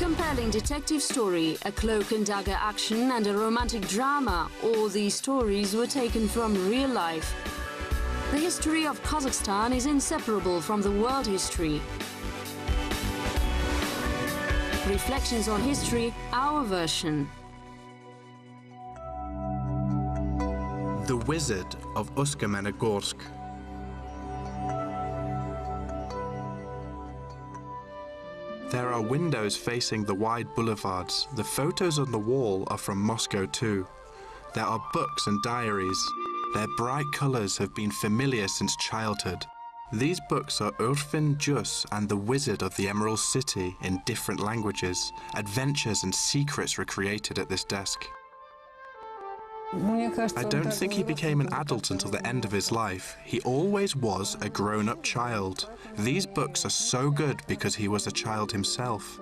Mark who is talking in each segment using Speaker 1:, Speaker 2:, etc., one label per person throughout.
Speaker 1: compelling detective story, a cloak and dagger action, and a romantic drama, all these stories were taken from real life. The history of Kazakhstan is inseparable from the world history. Reflections on history, our version.
Speaker 2: The Wizard of Ust Kamenogorsk. There are windows facing the wide boulevards. The photos on the wall are from Moscow too. There are books and diaries. Their bright colors have been familiar since childhood. These books are Urfin Jus and the Wizard of the Emerald City in different languages. Adventures and secrets were created at this desk. I don't think he became an adult until the end of his life. He always was a grown-up child. These books are so good because he was a child himself.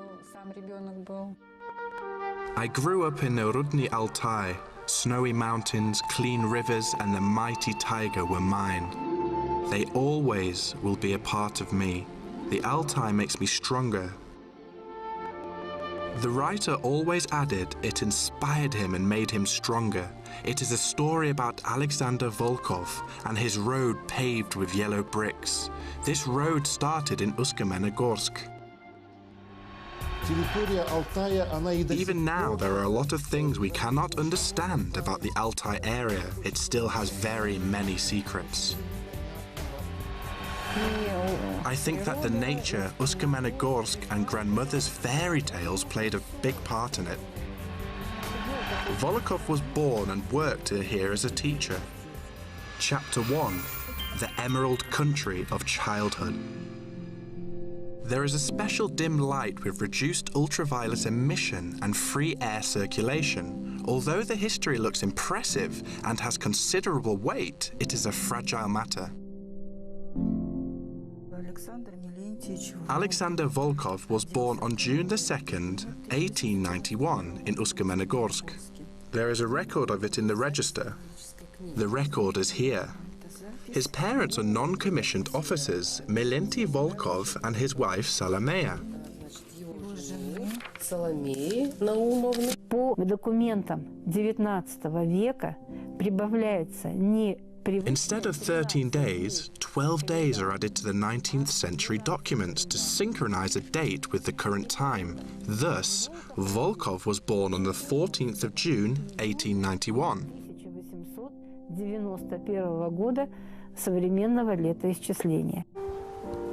Speaker 2: I grew up in Rudny Altai. Snowy mountains, clean rivers, and the mighty taiga were mine. They always will be a part of me. The Altai makes me stronger. The writer always added it inspired him and made him stronger. It is a story about Alexander Volkov and his road paved with yellow bricks. This road started in Ust Kamenogorsk. Even now, there are a lot of things we cannot understand about the Altai area. It still has very many secrets. I think that the nature, Ust Kamenogorsk, and grandmother's fairy tales played a big part in it. Volkov was born and worked here as a teacher. Chapter 1: The Emerald Country of Childhood. There is a special dim light with reduced ultraviolet emission and free air circulation. Although the history looks impressive and has considerable weight, it is a fragile matter. Alexander Volkov was born on June 2nd, 1891 in Ust Kamenogorsk. There is a record of it in the register. The record is here. His parents are non-commissioned officers, Milenti Volkov and his wife Salomea.
Speaker 3: По документам XIX века прибавляется не.
Speaker 2: Instead of 13 days, 12 days are added to the 19th century documents to synchronize a date with the current time. Thus, Volkov was born on the 14th of June, 1891.
Speaker 3: 1891 года современного летоисчисления.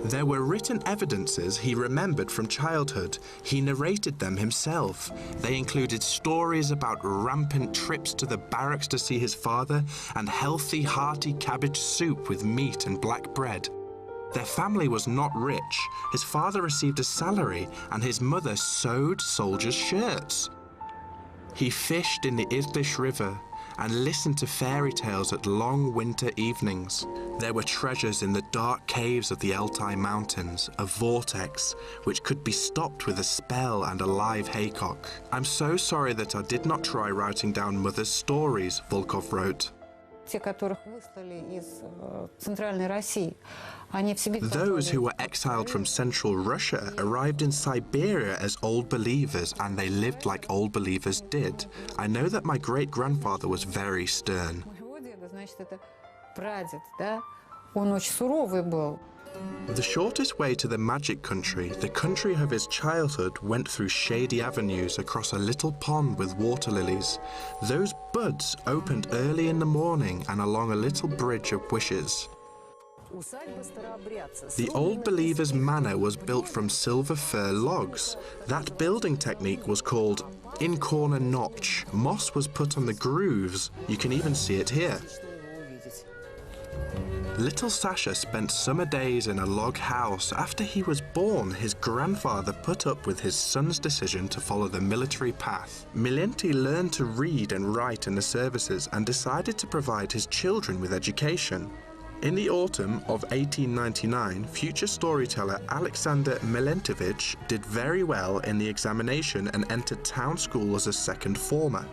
Speaker 2: There were written evidences he remembered from childhood. He narrated them himself. They included stories about rampant trips to the barracks to see his father and healthy, hearty cabbage soup with meat and black bread. Their family was not rich. His father received a salary and his mother sewed soldiers' shirts. He fished in the Irtysh River and listened to fairy tales at long winter evenings. There were treasures in the dark caves of the Altai Mountains, a vortex which could be stopped with a spell and a live haycock. I'm so sorry that I did not try writing down mother's stories, Volkov wrote. Those who were exiled from Central Russia arrived in Siberia as old believers, and they lived like old believers did. I know that my great-grandfather was very stern. The shortest way to the magic country, the country of his childhood, went through shady avenues across a little pond with water lilies. Those buds opened early in the morning and along a little bridge of wishes. The old believer's manor was built from silver fir logs. That building technique was called in-corner notch. Moss was put on the grooves. You can even see it here. Little Sasha spent summer days in a log house. After he was born, his grandfather put up with his son's decision to follow the military path. Milenti learned to read and write in the services and decided to provide his children with education. In the autumn of 1899, future storyteller Alexander Milentovich did very well in the examination and entered town school as a second former,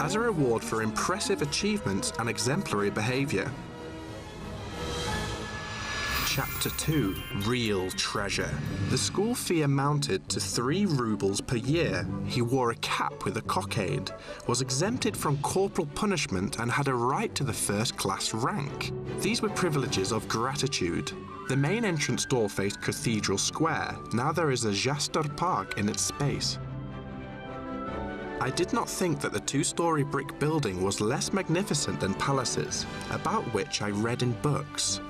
Speaker 2: as a reward for impressive achievements and exemplary behavior. Chapter 2, Real Treasure. The school fee amounted to 3 rubles per year. He wore a cap with a cockade, was exempted from corporal punishment and had a right to the first-class rank. These were privileges of gratitude. The main entrance door faced Cathedral Square. Now there is a Jastor Park in its space. I did not think that the 2-story brick building was less magnificent than palaces, about which I read in books.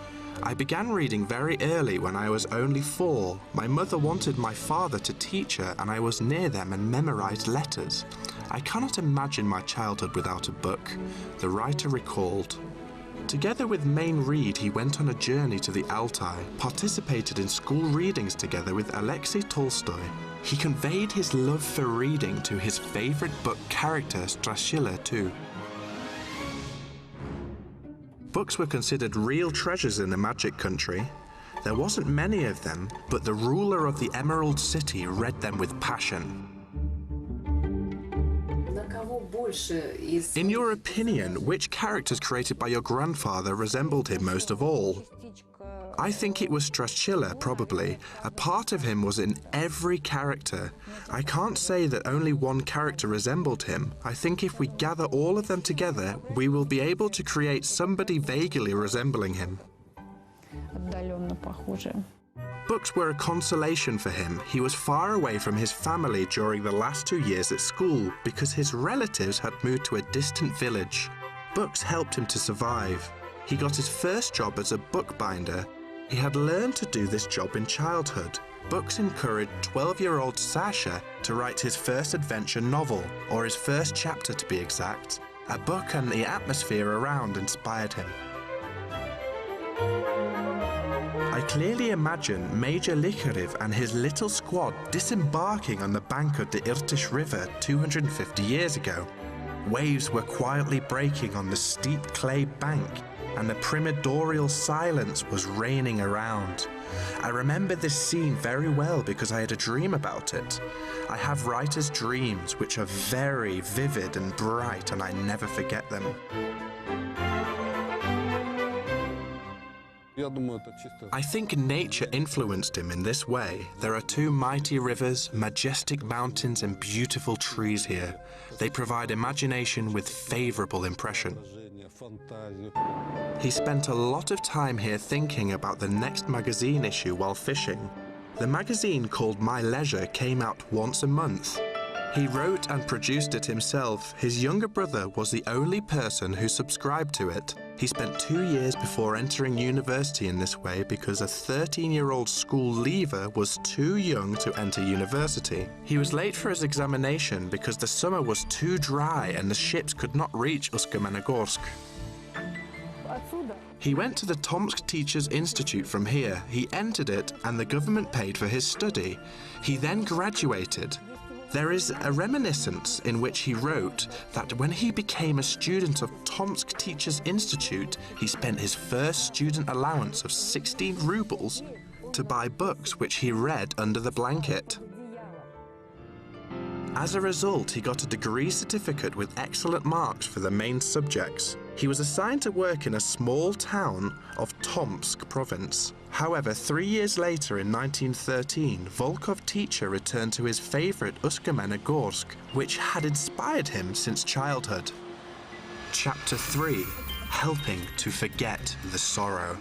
Speaker 2: I began reading very early when I was only 4. My mother wanted my father to teach her, and I was near them and memorized letters. I cannot imagine my childhood without a book, the writer recalled. Together with Mayne Reid, he went on a journey to the Altai, participated in school readings together with Alexei Tolstoy. He conveyed his love for reading to his favorite book character, Strashila, too. Books were considered real treasures in the Magic Country. There wasn't many of them, but the ruler of the Emerald City read them with passion. In your opinion, which characters created by your grandfather resembled him most of all? I think it was Strashila, probably. A part of him was in every character. I can't say that only one character resembled him. I think if we gather all of them together, we will be able to create somebody vaguely resembling him. Books were a consolation for him. He was far away from his family during the last 2 years at school because his relatives had moved to a distant village. Books helped him to survive. He got his first job as a bookbinder. He had learned to do this job in childhood. Books encouraged 12-year-old Sasha to write his first adventure novel, or his first chapter to be exact. A book and the atmosphere around inspired him. I clearly imagine Major Likharev and his little squad disembarking on the bank of the Irtysh River 250 years ago. Waves were quietly breaking on the steep clay bank, and the primordial silence was reigning around. I remember this scene very well because I had a dream about it. I have writer's dreams which are very vivid and bright, and I never forget them. I think nature influenced him in this way. There are 2 mighty rivers, majestic mountains, and beautiful trees here. They provide imagination with favorable impression. He spent a lot of time here thinking about the next magazine issue while fishing. The magazine called My Leisure came out once a month. He wrote and produced it himself. His younger brother was the only person who subscribed to it. He spent 2 years before entering university in this way because a 13-year-old school leaver was too young to enter university. He was late for his examination because the summer was too dry and the ships could not reach Ust Kamenogorsk. He went to the Tomsk Teachers Institute from here. He entered it and the government paid for his study. He then graduated. There is a reminiscence in which he wrote that when he became a student of Tomsk Teachers Institute, he spent his first student allowance of 16 rubles to buy books which he read under the blanket. As a result, he got a degree certificate with excellent marks for the main subjects. He was assigned to work in a small town of Tomsk province. However, 3 years later in 1913, Volkov teacher returned to his favorite Ust Kamenogorsk, which had inspired him since childhood. Chapter 3: Helping to Forget the Sorrow.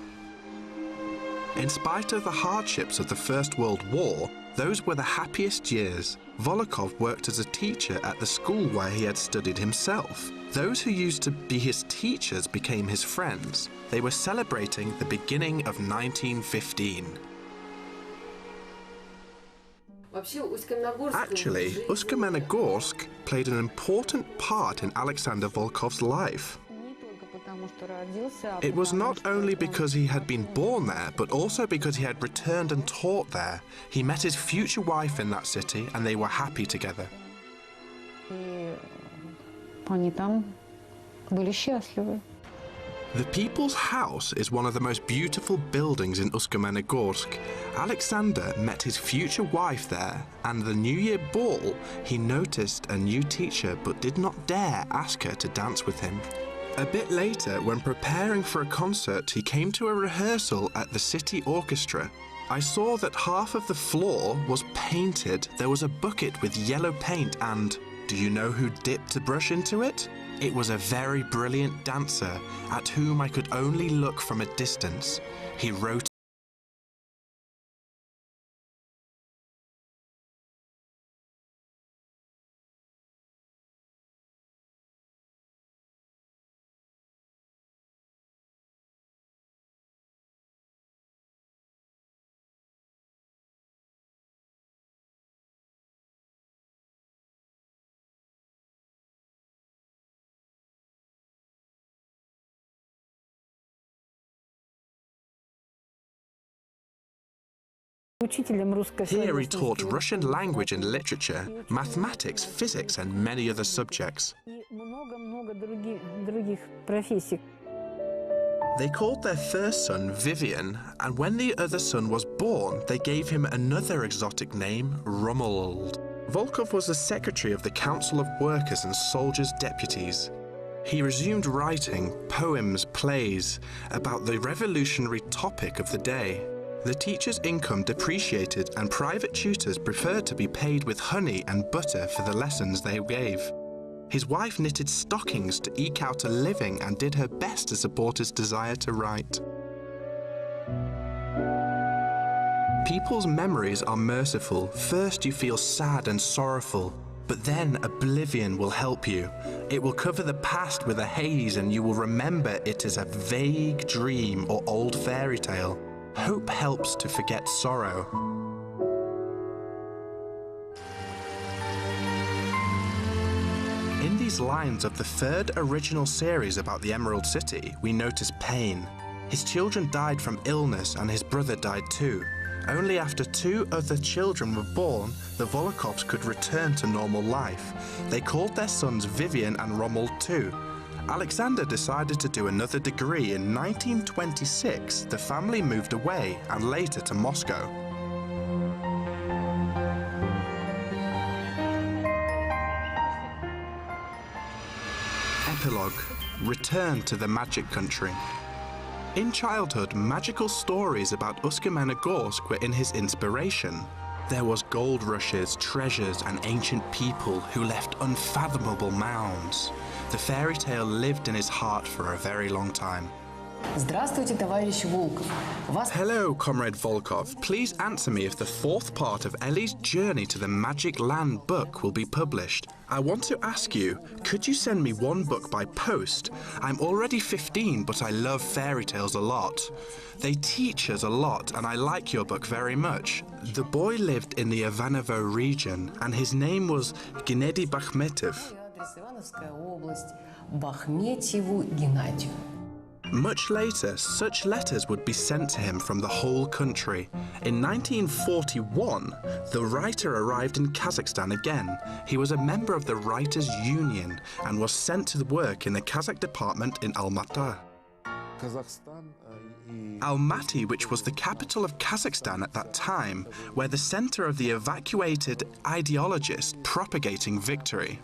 Speaker 2: In spite of the hardships of the First World War, those were the happiest years. Volkov worked as a teacher at the school where he had studied himself. Those who used to be his teachers became his friends. They were celebrating the beginning of 1915. Actually, Ust Kamenogorsk played an important part in Alexander Volkov's life. It was not only because he had been born there, but also because he had returned and taught there. He met his future wife in that city, and they were happy together. The People's House is one of the most beautiful buildings in Ust Kamenogorsk. Alexander met his future wife there, and the New Year ball, he noticed a new teacher but did not dare ask her to dance with him. A bit later, when preparing for a concert, he came to a rehearsal at the city orchestra. I saw that half of the floor was painted. There was a bucket with yellow paint and, do you know who dipped a brush into it? It was a very brilliant dancer at whom I could only look from a distance. He wrote Here he taught Russian language and literature, mathematics, physics, and many other subjects. They called their first son Vivian, and when the other son was born, they gave him another exotic name, Romuald. Volkov was the secretary of the Council of Workers and Soldiers' Deputies. He resumed writing poems, plays, about the revolutionary topic of the day. The teacher's income depreciated and private tutors preferred to be paid with honey and butter for the lessons they gave. His wife knitted stockings to eke out a living and did her best to support his desire to write. People's memories are merciful. First you feel sad and sorrowful, but then oblivion will help you. It will cover the past with a haze and you will remember it as a vague dream or old fairy tale. Hope helps to forget sorrow. In these lines of the third original series about the Emerald City, we notice pain. His children died from illness and his brother died too. Only after 2 other children were born, the Volkovs could return to normal life. They called their sons Vivian and Romuald too. Alexander decided to do another degree. In 1926, the family moved away and later to Moscow. Epilogue. Return to the magic country. In childhood, magical stories about Ust Kamenogorsk were in his inspiration. There was gold rushes, treasures, and ancient people who left unfathomable mounds. The fairy tale lived in his heart for a very long time.
Speaker 4: Здравствуйте, товарищ Волков.
Speaker 2: Hello, Comrade Volkov. Please answer me if the 4th part of Ellie's Journey to the Magic Land book will be published. I want to ask you, could you send me 1 book by post? I'm already 15, but I love fairy tales a lot. They teach us a lot, and I like your book very much. The boy lived in the Ivanovo region, and his name was Gennady Bakhmetov. Much later, such letters would be sent to him from the whole country. In 1941, the writer arrived in Kazakhstan again. He was a member of the Writers' Union and was sent to work in the Kazakh department in Almaty. Almaty, which was the capital of Kazakhstan at that time, were the center of the evacuated ideologists propagating victory.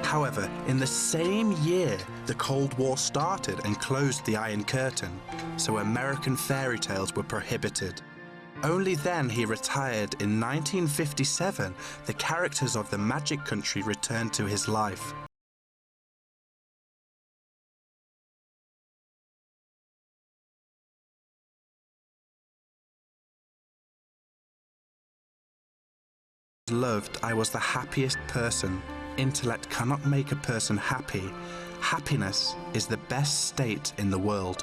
Speaker 2: However, in the same year, the Cold War started and closed the Iron Curtain, so American fairy tales were prohibited. Only then he retired. In 1957, the characters of the Magic Country returned to his life. Loved, I was the happiest person. Intellect cannot make a person happy. Happiness is the best state in the world.